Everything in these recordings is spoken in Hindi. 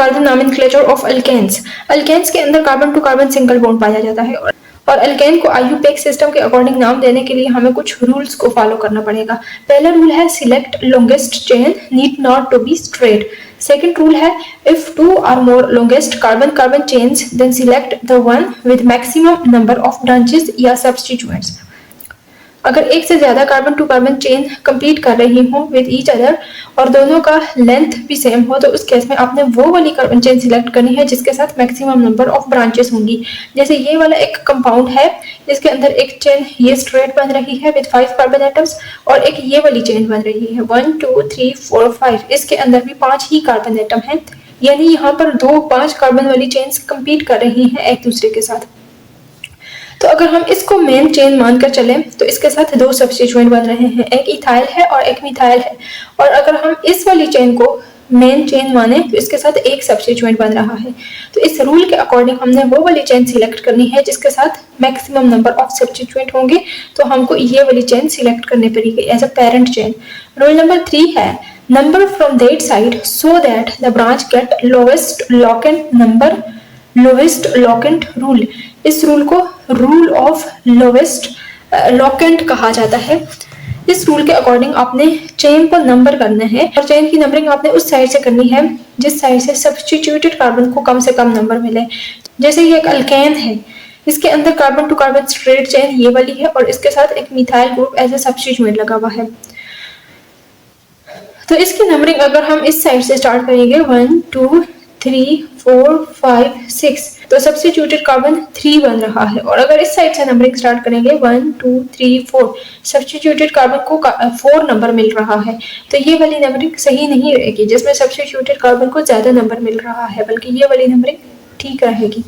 For the nomenclature of alkanes. Alkanes के अंदर carbon to carbon single bond पाया जाता है और अल्केन को IUPAC सिस्टम के अकॉर्डिंग नाम देने के लिए हमें कुछ रूल्स को फॉलो करना पड़ेगा। पहला रूल है select longest chain need not to be straight. Second rule है if two or more longest carbon carbon chains then select the one with maximum number of branches या सब्स्टिट्यूएंट्स। अगर एक से ज्यादा carbon to carbon chain complete कर रही हो विद ईच अदर और दोनों का लेंथ भी सेम हो तो उस केस में आपने वो वाली कार्बन चेन सिलेक्ट करनी है जिसके साथ मैक्सिमम नंबर ऑफ ब्रांचेस होंगी। जैसे ये वाला एक कंपाउंड है जिसके अंदर एक चेन ये स्ट्रेट बन रही है विद 5 कार्बन एटम्स और एक ये वाली चेन बन रही है 1 2 3 4 5। इसके अंदर भी 5 ही कार्बन एटम हैं, यानी यहाँ पर 5 कार्बन वाली चेन्स कंप्लीट कर रही हैं एक दूसरे के साथ। तो अगर हम इसको मेन चेन मानकर चलें तो इसके साथ 2 सब्स्टिट्यूएंट बन रहे हैं, एक इथाइल है और एक मिथाइल है। और अगर हम इस वाली चेन को मेन चेन माने तो इसके साथ एक सब्स्टिट्यूएंट बन रहा है। तो इस रूल के अकॉर्डिंग हमने वो वाली चेन सिलेक्ट करनी है जिसके साथ मैक्सिमम नंबर ऑफ सब्स्टिट्यूएंट होंगे, तो हमको ये वाली चेन सिलेक्ट करनी पड़ेगी as a parent chain. Rule number 3 है number from that side so that the branch get lowest locant number, lowest locant rule. इस रूल को रूल ऑफ लोवेस्ट लॉकेंट कहा जाता है। इस रूल के अकॉर्डिंग आपने चेन को नंबर करना है और चेन की नंबरिंग आपने उस साइड से करनी है जिस साइड से सब्स्टिट्यूटेड कार्बन को कम से कम नंबर मिले। जैसे ये एक अल्केन है, इसके अंदर carbon to carbon straight chain ये वाली है और इसके साथ एक methyl group as a substituent लगा हुआ है। तो इसकी नंबरिंग अगर हम इस साइड से स्टार्ट करेंगे 1 2 3 4 5 6 तो सब्स्टिट्यूटेड कार्बन 3 बन रहा है। और अगर इस साइड से नंबरिंग स्टार्ट करेंगे 1 2 3 4 सब्स्टिट्यूटेड कार्बन को 4 नंबर मिल रहा है। तो ये वाली नंबरिंग सही नहीं रहेगी जिसमें सब्स्टिट्यूटेड कार्बन को ज्यादा नंबर मिल रहा है, बल्कि ये वाली नंबरिंग ठीक रहेगी।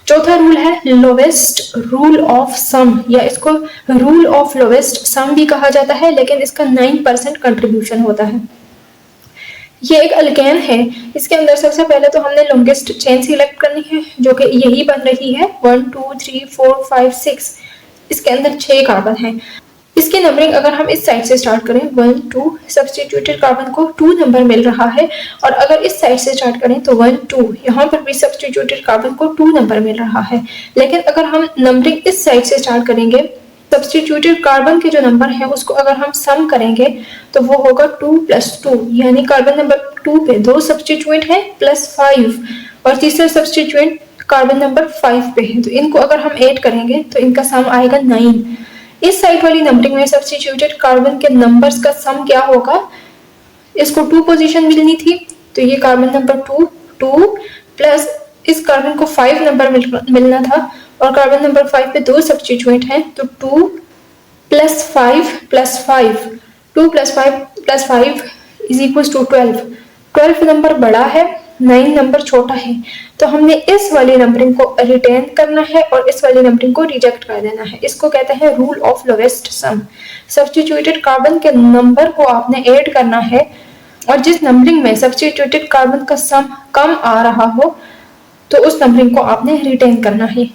चौथा रूल है लोवेस्ट रूल ऑफ सम, या इसको रूल ऑफ लोवेस्ट सम भी कहा जाता है, लेकिन इसका 9% कंट्रीब्यूशन होता है। ये एक अल्केन है, इसके अंदर सबसे पहले तो हमने लॉन्गेस्ट चेन सिलेक्ट करनी है जो कि यही बन रही है 1 2 3 4 5 6। इसके अंदर 6 कार्बन है। इसकी नंबरिंग अगर हम इस साइड से स्टार्ट करें 1 2 सब्स्टिट्यूटेड कार्बन को 2 नंबर मिल रहा है। और अगर इस साइड से स्टार्ट करें तो 1 2 यहाँ पर भी सब्स्टिट्यूटेड कार्बन को 2 नंबर मिल रहा है। लेकिन अगर हम नंबरिंग इस साइड से स्टार्ट करेंगे सब्स्टिट्यूटेड कार्बन के जो नंबर है उसको अगर हम सम करेंगे तो वो होगा 2 + 2, यानी कार्बन नंबर 2 पे 2 सब्स्टिट्यूएंट है +5 और तीसरा सब्स्टिट्यूएंट कार्बन नंबर 5 पे है। तो इनको अगर हम ऐड करेंगे तो इनका सम आएगा 9। इस साइड वाली नंबरिंग में सब्स्टिट्यूटेड कार्बन के नंबर्स का सम क्या होगा, इसको 2 पोजीशन मिलनी थी तो ये कार्बन नंबर 2 प्लस इस कार्बन को 5 नंबर मिलना था और कार्बन नंबर 5 पे 2 सब्स्टिट्यूएंट हैं तो 2 + 5 + 5 2 + 5 + 5 = 12। 12 नंबर बड़ा है, 9 नंबर छोटा है। तो हमने इस वाली नंबरिंग को रिटेन करना है और इस वाली नंबरिंग को रिजेक्ट कर देना है। इसको कहते हैं rule of lowest sum. Substituted carbon के नंबर को आपने ऐड करना है और जिस नंबरिंग में सब्स्टिट्यूटेड कार्बन का सम कम आ रहा हो तो उस नंबरिंग को आपने रिटेन करना है।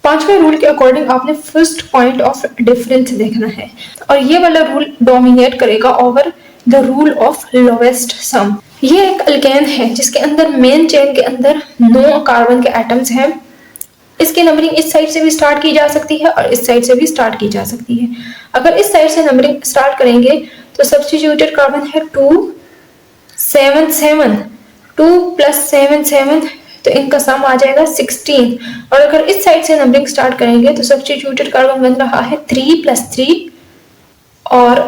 5वें रूल के अकॉर्डिंग आपने फर्स्ट पॉइंट ऑफ डिफरेंस देखना है और ये वाला रूल डोमिनेट करेगा over the rule of lowest sum. ये एक अल्केन है जिसके अंदर मेन चेन के अंदर 9 कार्बन के एटम्स हैं। इसकी नंबरिंग इस साइड से भी स्टार्ट की जा सकती है और इस साइड से भी स्टार्ट की जा सकती है। अगर इस साइड से नंबरिंग स्टार्ट करेंगे तो सब्स्टिट्यूटेड कार्बन है 2 7 7 2 + 7 7 तो इनका सम आ जाएगा 16। और अगर इस साइड से नंबरिंग स्टार्ट करेंगे तो सब्स्टिट्यूटेड कार्बन बन रहा है 3 + 3 और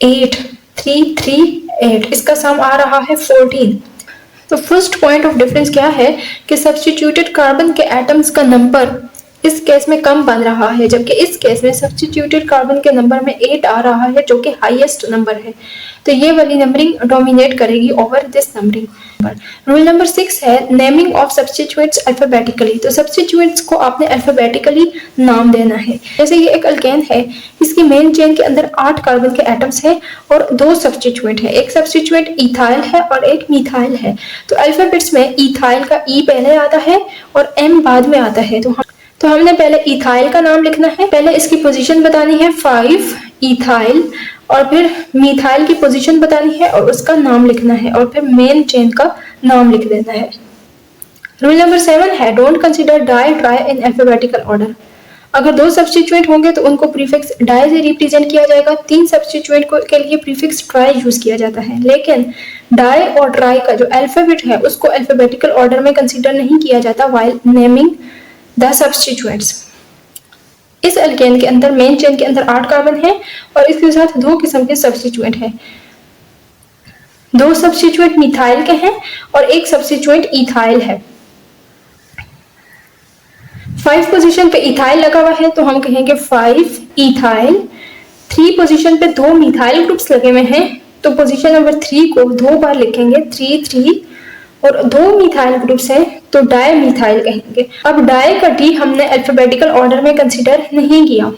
8 3 3 8, इसका सम आ रहा है 14। तो फर्स्ट पॉइंट ऑफ डिफरेंस क्या है कि सब्स्टिट्यूटेड कार्बन के एटम्स का नंबर इस केस में कम बन रहा है, जबकि इस केस में सब्स्टिट्यूटेड कार्बन के नंबर में 8 आ रहा है जो कि हाईएस्ट नंबर है। तो ये वाली नंबरिंग डोमिनेट करेगी over this numbering. Rule number 6 है नेमिंग ऑफ सब्स्टिट्यूएंट्स अल्फाबेटिकली। तो सब्स्टिट्यूएंट्स को आपने अल्फाबेटिकली नाम देना है। जैसे ये एक अल्केन है, इसकी मेन चेन के अंदर 8 कार्बन के एटम्स हैं और 2 सब्स्टिट्यूएंट है। एक सब्स्टिट्यूएंट इथाइल है और एक मिथाइल है। तो अल्फाबेट्स में इथाइल का ई पहले आता है और एम बाद में आता है। तो हमने पहले इथाइल का नाम लिखना है, पहले इसकी पोजीशन बतानी है 5 इथाइल और फिर मिथाइल की पोजीशन बतानी है और उसका नाम लिखना है और फिर मेन चेन का नाम लिख देना है। रूल नंबर 7 है don't consider di try in alphabetical order. अगर दो सब्स्टिट्यूएंट होंगे तो उनको प्रीफिक्स डाई से रिप्रेजेंट किया जाएगा। तीन सब्स्टिट्यूएंट के लिए प्रीफिक्स ट्राई यूज किया जाता है, लेकिन डाई और ट्राई का जो अल्फाबेट है उसको अल्फाबेटिकल ऑर्डर में कंसीडर नहीं किया जाता व्हाइल नेमिंग द सब्स्टिट्यूएंट्स। इस अल्केन के अंदर मेन चेन के अंदर 8 कार्बन है और इसके साथ दो किस्म के सब्स्टिट्यूएंट है। दो सब्स्टिट्यूएंट मिथाइल के हैं और एक सब्स्टिट्यूएंट इथाइल है। 5 पोजीशन पे इथाइल लगा हुआ है तो हम कहेंगे 5 इथाइल। 3 पोजीशन पे दो मिथाइल ग्रुप्स लगे हुए हैं तो पोजीशन नंबर 3 को 2 बार लिखेंगे 3 और दो मिथाइल ग्रुप्स है तो डाई मिथाइल कहेंगे। अब डाई का डी हमने अल्फाबेटिकल ऑर्डर में कंसीडर नहीं किया,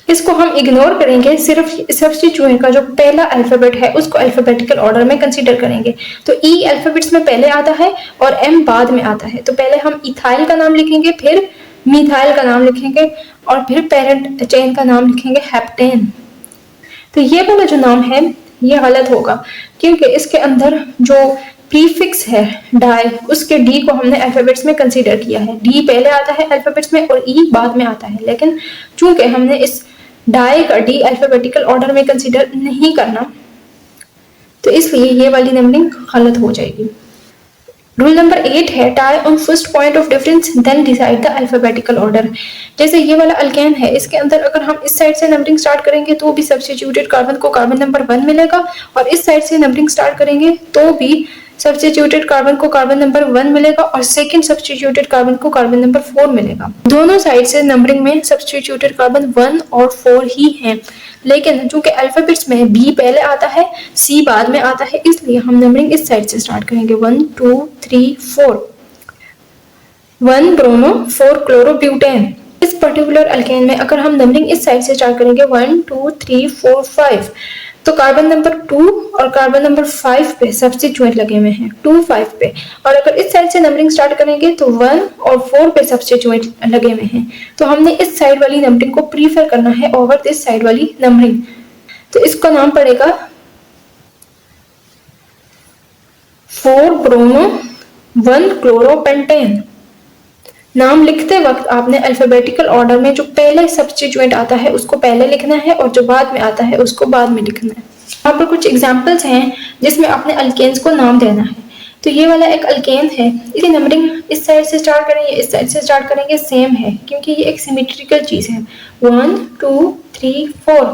इसको हम इग्नोर करेंगे, सिर्फ सब्स्टिट्यूएंट का जो पहला अल्फाबेट है उसको अल्फाबेटिकल ऑर्डर में कंसीडर करेंगे। तो ई अल्फाबेट्स में पहले आता है और एम बाद में आता है, तो पहले हम इथाइल का नाम लिखेंगे, फिर मिथाइल का नाम लिखेंगे और फिर पेरेंट चेन का नाम लिखेंगे हेप्टेन। तो ये वाला जो नाम है ये गलत होगा क्योंकि इसके अंदर जो प्रीफिक्स है डाई उसके डी को हमने अल्फाबेट्स में कंसीडर किया है। डी पहले आता है अल्फाबेट्स में और ई बाद में आता है, लेकिन चूंकि हमने इस डाई का डी अल्फाबेटिकल ऑर्डर में कंसीडर नहीं करना तो इसलिए ये वाली नंबरिंग गलत हो जाएगी। रूल नंबर 8 है tie on first point of difference then decide the alphabetical order. जैसे ये वाला अल्केन है, इसके अंदर अगर हम इस साइड से नंबरिंग स्टार्ट करेंगे तो भी सब्स्टिट्यूटेड कार्बन को कार्बन नंबर 1 मिलेगा और इस साइड से नंबरिंग स्टार्ट करेंगे तो भी सब्स्टिट्यूटेड कार्बन को कार्बन नंबर 1 मिलेगा और सेकंड सब्स्टिट्यूटेड कार्बन को कार्बन नंबर 4 मिलेगा। दोनों साइड से नंबरिंग में सब्स्टिट्यूटेड कार्बन 1 और 4 ही हैं, लेकिन चूंकि अल्फाबेट्स में बी पहले आता है सी बाद में आता है इसलिए हम नंबरिंग इस साइड से स्टार्ट करेंगे 1 2 3 4। 1 ब्रोमो 4 क्लोरोब्यूटेन। इस पर्टिकुलर अल्केन में अगर हम नंबरिंग इस साइड से स्टार्ट करेंगे 1 2 3 4 5 तो कार्बन नंबर 2 और कार्बन नंबर 5 पे सब्स्टिट्यूएंट लगे हुए हैं 2 5 पे, और अगर इस साइड से नंबरिंग स्टार्ट करेंगे तो 1 और 4 पे सब्स्टिट्यूएंट लगे हुए हैं, तो हमने इस साइड वाली नंबरिंग को प्रीफर करना है ओवर दिस साइड वाली नंबरिंग। तो इसका नाम पड़ेगा 4 ब्रोमो 1 क्लोरोपेंटेन। नाम लिखते वक्त आपने अल्फाबेटिकल ऑर्डर में जो पहले सब्स्टिट्यूएंट आता है उसको पहले लिखना है और जो बाद में आता है उसको बाद में लिखना है। यहाँ पर कुछ एग्जांपल्स हैं जिसमें आपने अल्केन्स को नाम देना है। तो ये वाला एक अल्केन है, इसकी नंबरिंग इस साइड से स्टार्ट करेंगे इस साइड से स्टार्ट करेंगे, सेम है क्योंकि ये एक सिमेट्रिकल चीज है 1 2 3 4।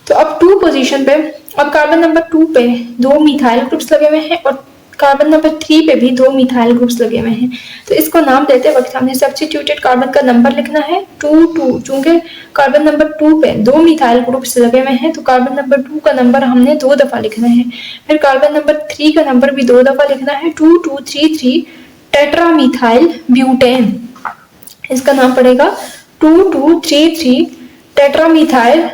तो अब 2 पोजीशन पे अब कार्बन नंबर 2 पे दो मिथाइल ग्रुप्स लगे हुए हैं और कार्बन नंबर 3 पे भी दो मिथाइल ग्रुप्स लगे हुए हैं, तो इसको नाम देते वक्त हमने सब्स्टिट्यूटेड कार्बन का नंबर लिखना है 2 2। चूंकि कार्बन नंबर 2 पे दो मिथाइल ग्रुप्स लगे हुए हैं तो कार्बन नंबर 2 का नंबर हमने 2 दफा लिखना है, फिर कार्बन नंबर 3 का नंबर भी 2 दफा लिखना है 2 2 3 3 टेट्रामीथाइल ब्यूटेन। इसका नाम पड़ेगा 2 2 3 3 टेट्रामीथाइल।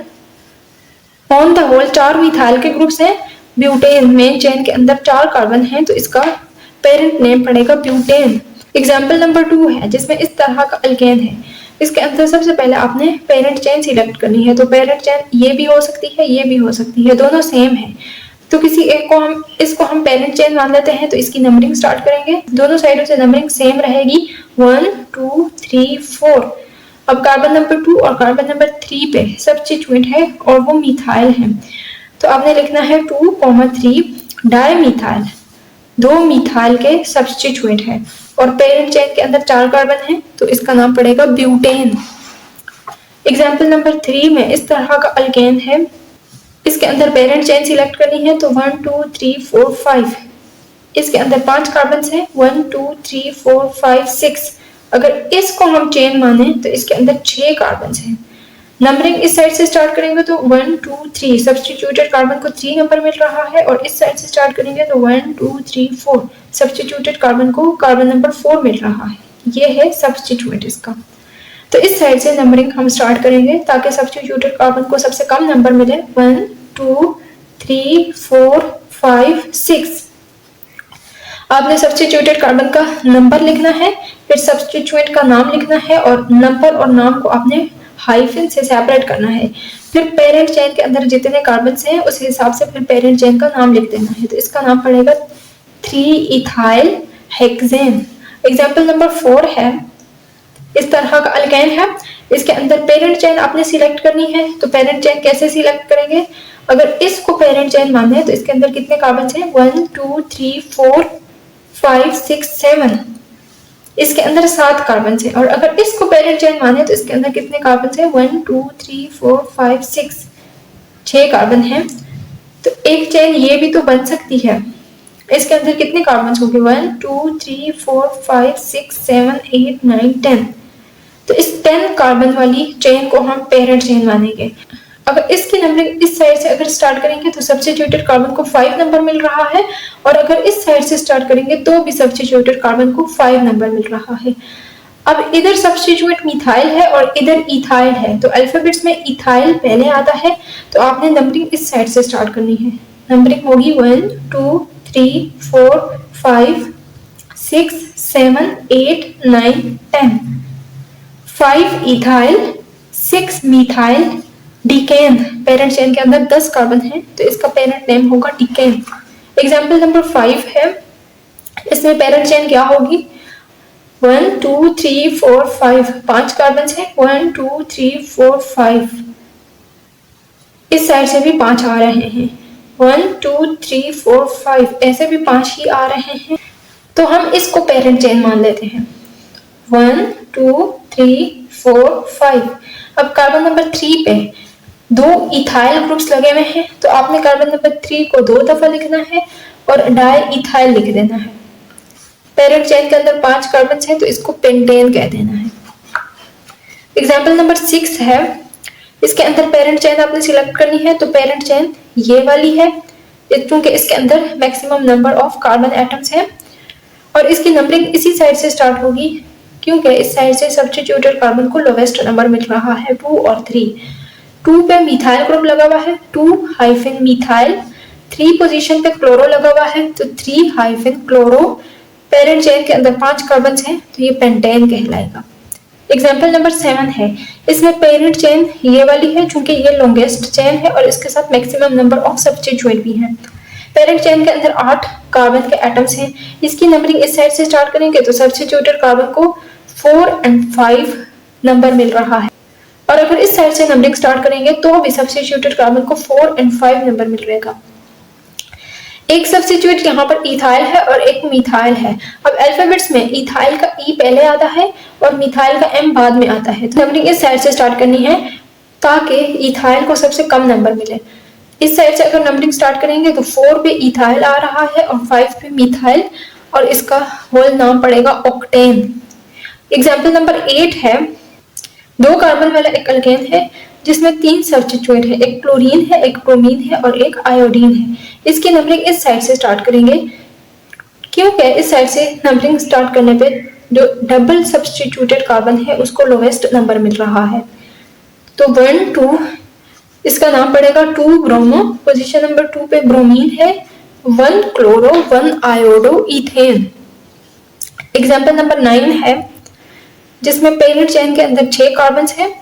ऑन द होल 4 मिथाइल के ग्रुप्स हैं, ब्यूटेन मेन चेन के अंदर 4 कार्बन हैं तो इसका पेरेंट नेम पड़ेगा ब्यूटेन। एग्जाम्पल नंबर 2 है जिसमें इस तरह का अल्केन है, इसके अंदर सबसे पहले आपने पेरेंट चेन सिलेक्ट करनी है। तो पेरेंट चेन ये भी हो सकती है ये भी हो सकती है, दोनों सेम है, तो किसी एक को इसको हम पेरेंट चेन मान लेते हैं। तो इसकी नंबरिंग स्टार्ट करेंगे, दोनों साइडों से नंबरिंग सेम रहेगी 1 2 3 4। अब कार्बन नंबर 2 और कार्बन नंबर 3 पे सब्स्टिट्यूएंट है और वो मिथाइल है, तो आपने लिखना है 2 3 डाई मिथाइल। दो मिथाइल के सब्स्टिट्यूएंट है और पेरेंट चेन के अंदर 4 कार्बन है तो इसका नाम पड़ेगा ब्यूटेन। एग्जाम्पल नंबर 3 में इस तरह का अल्केन है, इसके अंदर पेरेंट चेन सिलेक्ट करनी है तो 1 2 3 4 5। इसके अंदर 5 कार्बन है 1 2 3 4 5 6। अगर इसको हम चेन माने तो इसके अंदर 6 कार्बन है। नंबरिंग इस साइड से स्टार्ट करेंगे तो 1 2 3 सब्स्टिट्यूटेड कार्बन को 3 नंबर मिल रहा है और इस साइड से स्टार्ट करेंगे तो 1 2 3 4 सब्स्टिट्यूटेड कार्बन को कार्बन नंबर 4 मिल रहा है। ये है सब्स्टिट्यूएंट इसका। तो इस साइड से नंबरिंग हम स्टार्ट करेंगे ताकि सब्स्टिट्यूटेड कार्बन को सबसे कम नंबर मिले 1 2 3 4 5 6। आपने सब्स्टिट्यूटेड कार्बन का नंबर लिखना है, फिर सब्स्टिट्यूएंट का नाम लिखना है और नंबर और नाम को आपने हाइफन से सेपरेट करना है। फिर पेरेंट चेन के अंदर जितने कार्बन हैं उस हिसाब से फिर पेरेंट चेन का नाम लिख देना है। तो इसका नाम पड़ेगा 3 इथाइल हेक्सेन। एग्जाम्पल नंबर 4 है, इस तरह का अल्केन है, इसके अंदर पेरेंट चेन आपने सिलेक्ट करनी है। तो पेरेंट चेन कैसे सिलेक्ट करेंगे? अगर इसको पेरेंट चेन माने हैं तो इसके अंदर कितने कार्बन हैं? 1 2 3 4 5 6 7, इसके अंदर 7 कार्बन है। और अगर इसको पेरेंट चेन माने तो इसके अंदर कितने कार्बन है? 1 2 3 4 5 6 कार्बन है। तो एक चेन ये भी तो बन सकती है। इसके अंदर कितने कार्बन होंगे? 1 2 3 4 5 6 7 8 9 10। तो इस 10 कार्बन वाली चेन को हम पेरेंट चेन मानेंगे। अगर इसकी नंबरिंग इस साइड से अगर स्टार्ट करेंगे तो सब्स्टिट्यूटेड कार्बन को 5 नंबर मिल रहा है, और अगर इस साइड से स्टार्ट करेंगे तो भी सब्स्टिट्यूटेड कार्बन को 5 नंबर मिल रहा है। अब इधर सब्स्टिट्यूट मिथाइल है और इधर इथाइल है, तो अल्फाबेट्स में इथाइल पहले आता है, तो आपने नंबरिंग इस साइड से स्टार्ट करनी है। नंबरिंग होगी 1 2 3 4 5 6 7 8 9 10। 5 इथाइल, 6 मिथाइल, डिकेन। पेरेंट चेन के अंदर 10 कार्बन है, तो इसका पेरेंट नेम होगा डिकेन। एग्जाम्पल नंबर 5 है, इसमें पेरेंट चेन क्या होगी? 1 2 3 4 5, 5 कार्बन है, 1 2 3 4 5। इस साइड से भी 5 आ रहे हैं, 1 2 3 4 5, ऐसे भी 5 ही आ रहे हैं। तो हम इसको पेरेंट चेन मान लेते हैं, 1 2 3 4 5। अब कार्बन नंबर 3 पे 2 इथाइल ग्रुप्स लगे हुए हैं, तो आपने कार्बन नंबर 3 को 2 दफा लिखना है और डाई इथाइल लिख देना है। पेरेंट चेन के अंदर 5 कार्बन है, तो इसको पेंटेन कह देना है। एग्जाम्पल नंबर 6 है, इसके अंदर पेरेंट चेन आपने सिलेक्ट करनी है, तो पेरेंट चेन ये वाली है, क्योंकि इसके अंदर maximum number of carbon atoms है, और इसकी नंबरिंग इसी साइड से स्टार्ट होगी, क्योंकि इस साइड से सब्स्टिट्यूटेड कार्बन को लोवेस्ट नंबर मिल रहा है, 2 और 3। 2 पे मिथाइल ग्रुप लगा हुआ है, 2 मिथाइल। 3 पोजीशन पे क्लोरो लगा हुआ है, तो 3 क्लोरो। पेरेंट चेन के अंदर 5 कार्बन है, तो ये पेंटेन कहलाएगा। एग्जाम्पल नंबर 7 है, इसमें पेरेंट चेन ये वाली है, चूंकि ये लॉन्गेस्ट चेन है और इसके साथ मैक्सिमम नंबर ऑफ सब्स्टिट्यूएंट भी है। पेरेंट चेन के अंदर 8 कार्बन के एटम्स हैं, इसकी नंबरिंग इस साइड से स्टार्ट करेंगे तो सब्स्टिट्यूटेड कार्बन को 4 और 5 नंबर मिल रहा है, और अगर इस साइड से नंबरिंग स्टार्ट करेंगे तो भी सब्स्टिट्यूटेड कार्बन को 4 और 5 नंबर मिल रहेगा। एक सब्स्टिट्यूट यहाँ पर इथाइल है और एक मिथाइल है। अब अल्फाबेट्स में इथाइल का ई पहले आता है और मिथाइल का एम बाद में आता है, तो नंबरिंग इस साइड से स्टार्ट करनी है ताकि इथाइल को सबसे कम नंबर मिले। इस साइड से अगर नंबरिंग स्टार्ट करेंगे तो 4 पे इथाइल आ रहा है और 5 पे मिथाइल, और इसका होल नाम पड़ेगा ऑक्टेन। एग्जाम्पल नंबर 8 है, 2 कार्बन वाला एक अल्केन है जिसमें 3 सब्स्टिट्यूएंट है, एक क्लोरीन है, एक ब्रोमीन है और एक आयोडीन है। इसकी नंबरिंग इस साइड से स्टार्ट करेंगे, क्योंकि इस साइड से नंबरिंग स्टार्ट करने पे जो डबल सब्स्टिट्यूटेड कार्बन है उसको लोवेस्ट नंबर मिल रहा है। तो 1 2, इसका नाम पड़ेगा 2 ब्रोमो। पोजीशन नंबर 2 पे ब्रोमीन है, 1 chloro, 1 iodo, ethane. Example number 9 है, जिसमें पेरेंट चेन के अंदर 6 कार्बन है,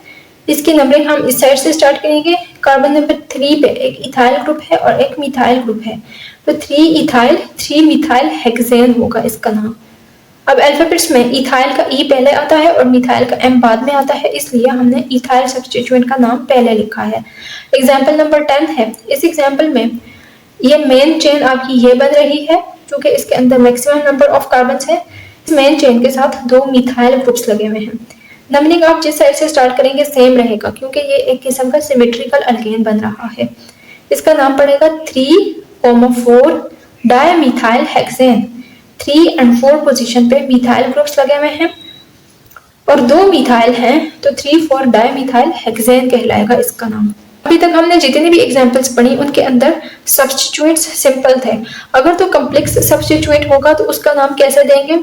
इसकी नंबरिंग हम इस साइड से स्टार्ट करेंगे। कार्बन नंबर 3 पे एक इथाइल ग्रुप है और एक मिथाइल ग्रुप है, तो 3 इथाइल 3 मिथाइल हेक्सेन होगा इसका नाम। अब अल्फाबेट्स में इथाइल का ई पहले आता है और मिथाइल का एम बाद में आता है, इसलिए हमने इथाइल सब्स्टिट्यूएंट का नाम पहले लिखा है। एग्जाम्पल नंबर 10 है, इस एग्जाम्पल में ये मेन चेन आपकी ये बन रही है, क्योंकि इसके अंदर मैक्सिमम नंबर ऑफ कार्बन है। इस मेन चेन के साथ 2 मिथाइल ग्रुप्स लगे हुए हैं। नंबरिंग आप जिस साइड से स्टार्ट करेंगे सेम रहेगा, क्योंकि ये एक किस्म का सिमेट्रिकल अल्केन बन रहा है। इसका नाम पड़ेगा 3,4 डायमिथाइल हेक्सेन। 3 और 4 पोजीशन पे मिथाइल ग्रुप्स लगे हुए हैं और 2 मिथाइल हैं, तो 3,4 डायमिथाइल हेक्सेन कहलाएगा इसका नाम। अभी तक हमने जितनी भी एग्जांपल्स पढ़ी उनके अंदर सब्स्टिट्यूएंट्स सिंपल थे। अगर तो कॉम्प्लेक्स सब्स्टिट्यूएंट होगा तो उसका नाम कैसे देंगे?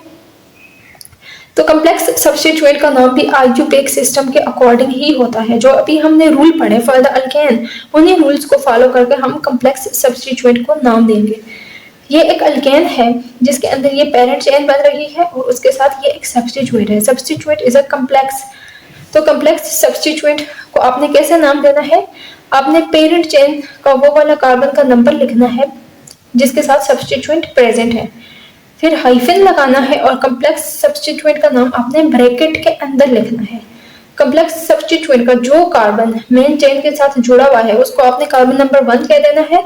तो कॉम्प्लेक्स सब्स्टिट्यूएंट का नाम भी आईयूपैक सिस्टम के अकॉर्डिंग ही होता है। जो अभी हमने रूल पढ़े फॉर द अल्केन, उन्हीं रूल्स को फॉलो करके हम कॉम्प्लेक्स सब्स्टिट्यूएंट को नाम देंगे। ये एक अल्केन है जिसके अंदर ये पेरेंट चेन बन रही है और उसके साथ ये एक सब्स्टिट्यूएंट है। Substituent is a complex. तो कॉम्प्लेक्स सब्स्टिट्यूएंट को आपने कैसे नाम देना है? आपने पेरेंट चेन का वो वाला कार्बन का नंबर लिखना है जिसके साथ सब्स्टिट्यूएंट प्रेजेंट है। फिर हाइफन लगाना है और कम्प्लेक्स सब्स्टिट्यूएंट का नाम आपने ब्रैकेट के अंदर लिखना है। कम्प्लेक्स सब्स्टिट्यूएंट का जो कार्बन मेन चेन के साथ जुड़ा हुआ है उसको आपने कार्बन नंबर 1 कह देना है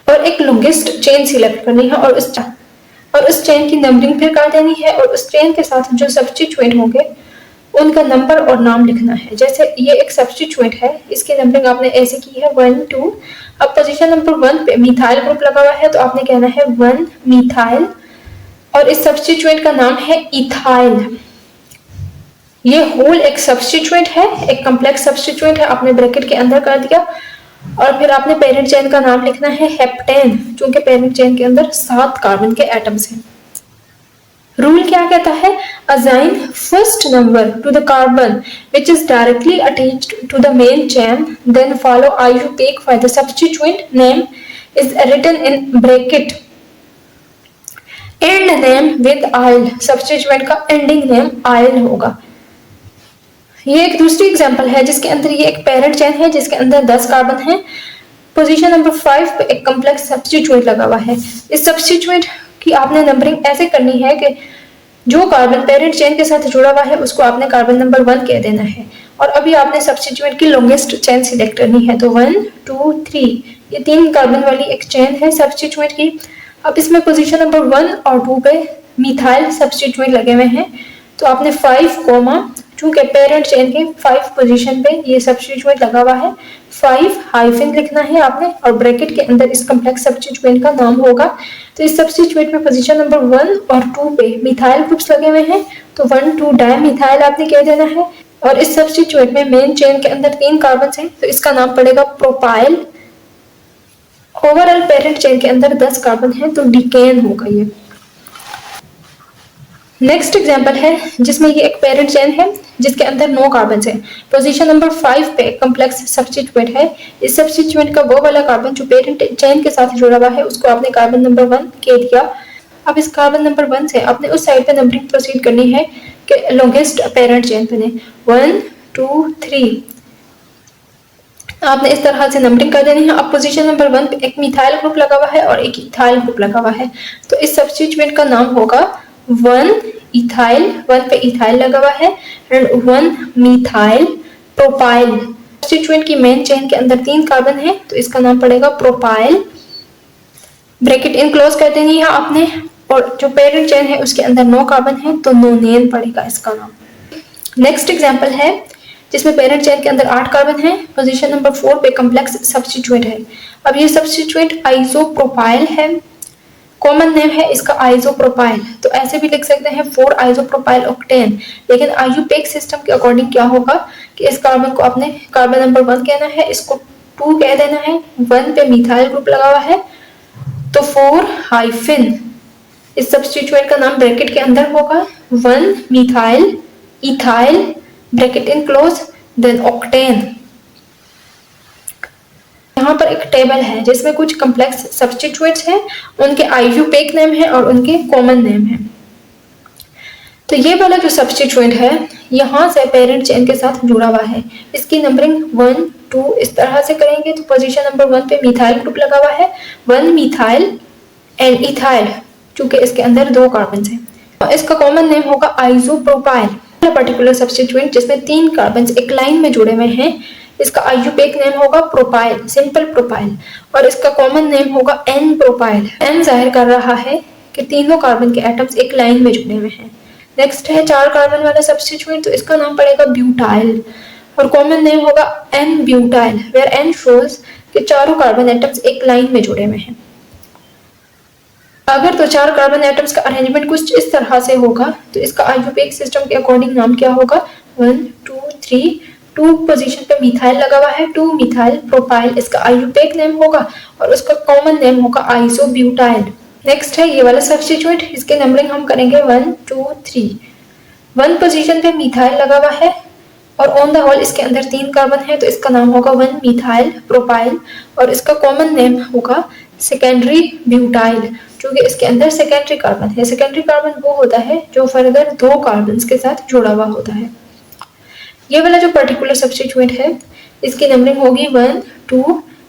और एक लॉन्गेस्ट चेन सिलेक्ट करनी है और उस चेन की नंबरिंग फिर कर देनी है और उस चेन के साथ जो सब्स्टिट्यूएंट होंगे उनका नंबर और नाम लिखना है। जैसे ये एक सब्स्टिट्यूएंट है, इसकी नंबरिंग आपने ऐसे की है 1 2। अब पोजीशन नंबर 1 पे मिथाइल ग्रुप लगा हुआ है तो आपने कहना है 1 मिथाइल और इस सब्स्टिट्यूएंट का नाम है इथाइल। ये होल एक सब्स्टिट्यूएंट है, एक कम्प्लेक्स सब्स्टिट्यूएंट है, आपने ब्रैकेट के अंदर कर दिया और फिर आपने पेरेंट चेन का नाम लिखना है हेप्टेन, क्योंकि पेरेंट चेन के अंदर 7 कार्बन के एटम्स हैं। रूल क्या कहता है? Assign first number to the carbon which is directly attached to the main chain, then follow IUPAC for the substituent name is written in bracket and name with yl. Substituent का एंडिंग नेम आइल होगा। ये एक दूसरी एग्जांपल है जिसके अंदर ये एक पेरेंट चेन है जिसके अंदर 10 कार्बन है। पोजीशन नंबर 5 पे एक कम्प्लेक्स सब्स्टिट्यूएंट लगा हुआ है। इस सब्स्टिट्यूएंट की आपने नंबरिंग ऐसे करनी है कि जो कार्बन पेरेंट चेन के साथ जुड़ा हुआ है उसको आपने कार्बन नंबर 1 कह देना है और अभी आपने सब्स्टिट्यूएंट की लॉन्गेस्ट चेन सिलेक्ट करनी है। तो 1 2 3 ये 3 कार्बन वाली एक चेन है सब्स्टिट्यूएंट की। अब इसमें पोजीशन नंबर 1 और 2 पे मिथाइल सब्स्टिट्यूएंट लगे हुए हैं तो आपने 5 कोमा, चूंकि पेरेंट चेन के 5 पोजीशन पे ये सब्स्टिट्यूएंट लगा हुआ है, 5 हाइफन लिखना है आपने और ब्रैकेट के अंदर इस कम्प्लेक्स सब्स्टिट्यूएंट का नाम होगा। तो इस सब्स्टिट्यूएंट में पोजीशन नंबर 1 और 2 पे मिथाइल ग्रुप्स लगे हुए हैं तो 1 2 डायमिथाइल आपने कह देना है और इस सब्स्टिट्यूएंट में मेन चेन के अंदर 3 कार्बन हैं तो इसका नाम पड़ेगा प्रोपाइल। ओवरऑल पेरेंट चेन के अंदर 10 कार्बन है तो डिकेन होगा ये। नेक्स्ट एग्जांपल है जिसमें ये एक पेरेंट चेन है जिसके अंदर 9 कार्बन है। पोजीशन नंबर 5 पे कम्प्लेक्स सब्स्टिट्यूएंट है। इस सब्स्टिट्यूएंट का वो वाला कार्बन जो पेरेंट चेन के साथ जुड़ा हुआ है उसको आपने कार्बन नंबर 1 कह दिया। अब इस कार्बन नंबर 1 से आपने उस साइड पे नंबरिंग प्रोसीड करनी है कि लॉन्गेस्ट पेरेंट चेन बने 1 2 3। आपने इस तरह से नंबरिंग कर देनी है। अब पोजीशन नंबर 1 पे एक मिथाइल ग्रुप लगा हुआ है और एक इथाइल ग्रुप लगा हुआ है तो इस सब्स्टिट्यूएंट का नाम होगा 1 इथाइल, 1 पे इथाइल लगा हुआ है एंड 1 मिथाइल प्रोपाइल। सब्स्टिट्यूएंट की मेन चेन के अंदर 3 कार्बन है तो इसका नाम पड़ेगा प्रोपाइल। ब्रैकेट इनक्लोज कर देनी है आपने और जो पेरेंट चेन है उसके अंदर 9 कार्बन है तो नोनेन पड़ेगा इसका नाम। नेक्स्ट एग्जांपल है जिसमें पेरेंट चेन के अंदर 8 कार्बन है। पोजीशन नंबर 4 पे कम्प्लेक्स सब्स्टिट्यूएंट है। अब ये सब्स्टिट्यूएंट आइसोप्रोपाइल है, कॉमन नेम है इसका आइसोप्रोपाइल, तो ऐसे भी लिख सकते हैं 4 आइसोप्रोपाइल ऑक्टेन। लेकिन आईयूपेक सिस्टम के अकॉर्डिंग क्या होगा कि इस कार्बन को आपने कार्बन नंबर 1 कहना है, इसको 2 कह देना है, 1 पे मिथाइल ग्रुप लगा हुआ है तो 4 हाइफन इस सब्स्टिट्यूएंट का नाम ब्रैकेट के अंदर होगा 1 methyl ethyl bracket in close then octane. यहाँ पर एक टेबल है जिसमें कुछ कम्प्लेक्स सब्स्टिट्यूएंट्स हैं, उनके आईयूपेक नेम है और उनके कॉमन नेम है। तो ये वाला जो सब्स्टिट्यूएंट है यहाँ से पेरेंट चेन के साथ जुड़ा हुआ है, इसकी नंबरिंग 1 2 इस तरह से करेंगे तो पोजीशन नंबर 1 पे मिथाइल ग्रुप लगा हुआ है 1 मिथाइल एंड इथाइल, चूंकि इसके अंदर 2 कार्बन है और इसका कॉमन नेम होगा आइसोप्रोपाइल। पर्टिकुलर सब्स्टिट्यूएंट जिसमें 3 कार्बन एक लाइन में जुड़े हुए हैं इसका आईयूपेक नेम होगा प्रोपाइल, सिंपल प्रोपाइल और इसका कॉमन नेम होगा एन प्रोपाइल। एन जाहिर कर रहा है कि तीनों कार्बन के एटम्स एक लाइन में जुड़े हुए हैं। नेक्स्ट है 4 कार्बन वाला सब्स्टिट्यूएंट तो इसका नाम पड़ेगा ब्यूटाइल और कॉमन नेम होगा n butyl where n shows कि चारों कार्बन एटम्स एक लाइन में जुड़े हुए हैं। अगर तो 4 कार्बन एटम्स का अरेंजमेंट कुछ इस तरह से होगा तो इसका आईयूपेक सिस्टम के अकॉर्डिंग नाम क्या होगा 1 2 3। 2 पोजीशन पे मिथाइल लगा हुआ है 2 मिथाइल प्रोपाइल, इसका आईयूपेक नेम होगा और उसका कॉमन नेम होगा आइसोब्यूटाइल। नेक्स्ट है ये वाला सब्स्टिट्यूएंट, इसके नंबरिंग हम करेंगे 1 2 3। 1 पोजीशन पे मिथाइल लगा हुआ है और ऑन द होल इसके अंदर 3 कार्बन है तो इसका नाम होगा 1 मिथाइल प्रोपाइल और इसका कॉमन नेम होगा सेकेंडरी ब्यूटाइल, क्योंकि इसके अंदर सेकेंडरी कार्बन है। सेकेंडरी कार्बन वो होता है जो फर्दर 2 कार्बन के साथ जुड़ा हुआ होता है। ये वाला जो पर्टिकुलर सब्स्टिट्यूएंट है इसकी नंबरिंग होगी 1 2।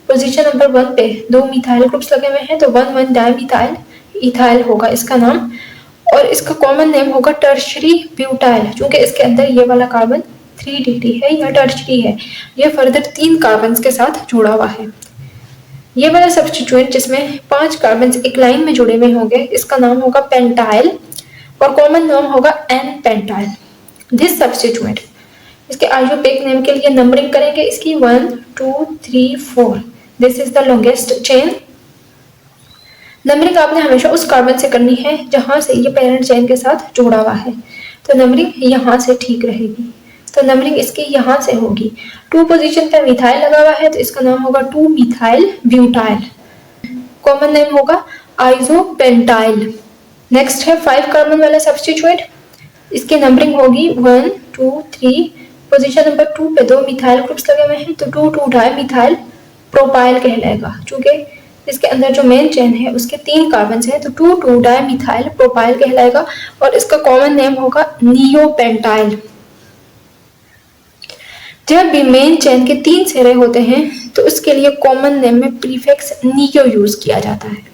पोजीशन नंबर 1 पे 2 मिथाइल ग्रुप्स लगे हुए हैं तो 1 1 डायमिथाइल इथाइल होगा इसका नाम और इसका कॉमन नेम होगा टर्शरी ब्यूटाइल, क्योंकि इसके अंदर ये वाला कार्बन 3dd है, यह टर्शरी है, यह फर्दर 3 कार्बन के साथ जुड़ा हुआ है। ये वाला सब्स्टिट्यूएंट जिसमें 5 कार्बन एक लाइन में जुड़े हुए होंगे, इसका नाम होगा पेंटाइल और कॉमन नाम होगा एन पेंटाइल। दिस सब्स्टिट्यूएंट, इसके आइसोपेक नेम के लिए नंबरिंग करेंगे इसकी 1 2 3 4। This is the longest chain. Numbering आपने हमेशा उस कार्बन से करनी है जहां से ये पेरेंट चेन के साथ जुड़ा हुआ है, तो नंबरिंग यहाँ से ठीक रहेगी। तो नंबरिंग इसकी यहाँ से होगी। 2 पोजीशन पे मिथाइल लगा हुआ है तो इसका नाम होगा 2 मिथाइल ब्यूटाइल, कॉमन नेम होगा आइसोपेंटाइल। नेक्स्ट है 5 कार्बन वाला सब्स्टिट्यूएंट, इसकी नंबरिंग होगी 1 2 3। पोजीशन नंबर 2 पे 2 मिथाइल ग्रुप्स लगे हुए हैं तो 2 2 डाई मिथाइल प्रोपाइल कहलाएगा, क्योंकि इसके अंदर जो मेन चेन है उसके 3 कार्बन हैं तो 2 2 डाई मिथाइल प्रोपाइल कहलाएगा और इसका कॉमन नेम होगा नियोपेंटाइल। जब भी मेन चेन के 3 सिरे होते हैं तो उसके लिए कॉमन नेम में प्रीफिक्स नियो यूज किया जाता है।